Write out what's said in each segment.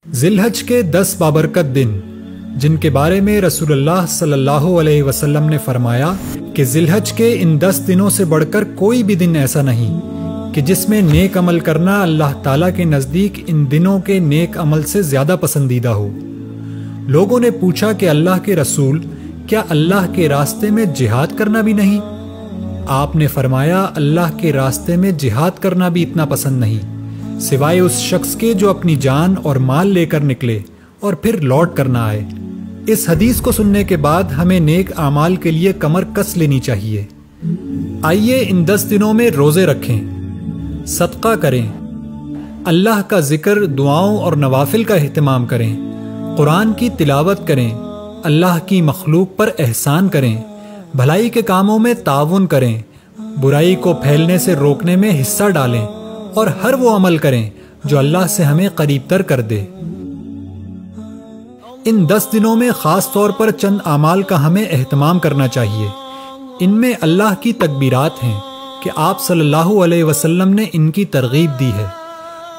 ذی الحج کے 10 بابرکت دن جن کے بارے میں رسول اللہ صلی اللہ علیہ وسلم نے فرمایا کہ ذی الحج کے ان 10 دنوں سے بڑھ کر کوئی بھی دن ایسا نہیں کہ جس میں نیک عمل کرنا اللہ تعالیٰ کے نزدیک ان دنوں کے نیک عمل سے زیادہ پسندیدہ ہو۔ لوگوں نے پوچھا کہ اللہ کے رسول، کیا اللہ کے راستے میں جہاد کرنا بھی نہیں؟ آپ نے فرمایا اللہ کے راستے میں جہاد کرنا بھی اتنا پسند نہیں، سوائے اس شخص کے جو اپنی جان اور مال لے کر نکلے اور پھر لوٹ کر نہ آئے۔ اس حدیث کو سننے کے بعد ہمیں نیک اعمال کے لیے کمر کس لینی چاہیے۔ آئیے ان 10 دنوں میں روزے رکھیں، صدقہ کریں، اللہ کا ذکر، دعاؤں اور نوافل کا اہتمام کریں، قرآن کی تلاوت کریں، اللہ کی مخلوق پر احسان کریں، بھلائی کے کاموں میں تعاون کریں، برائی کو پھیلنے سے روکنے میں حصہ ڈالیں اور ہر وہ عمل کریں جو اللہ سے ہمیں قریب تر کر دے۔ ان 10 دنوں میں خاص طور پر چند اعمال کا ہمیں اہتمام کرنا چاہیے۔ ان میں اللہ کی تکبیرات ہیں کہ آپ صلی اللہ علیہ وسلم نے ان کی ترغیب دی ہے۔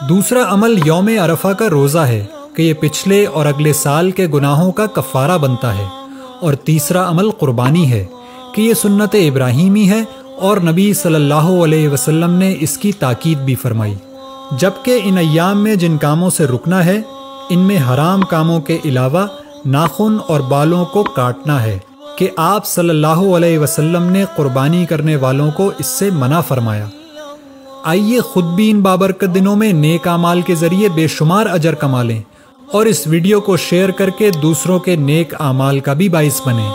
دوسرا عمل یوم عرفہ کا روزہ ہے کہ یہ پچھلے اور اگلے سال کے گناہوں کا کفارہ بنتا ہے۔ اور تیسرا عمل قربانی ہے کہ یہ سنت ابراہیمی ہے اور نبی صلی اللہ علیہ وسلم نے اس کی تاکید بھی فرمائی۔ جبکہ ان ایام میں جن کاموں سے رکنا ہے، ان میں حرام کاموں کے علاوہ ناخن اور بالوں کو کاٹنا ہے کہ آپ صلی اللہ علیہ وسلم نے قربانی کرنے والوں کو اس سے منع فرمایا۔ آئیے خود بھی ان بابرکت دنوں میں نیک اعمال کے ذریعے بے شمار اجر کما لیں اور اس ویڈیو کو شیئر کر کے دوسروں کے نیک اعمال کا بھی باعث بنیں۔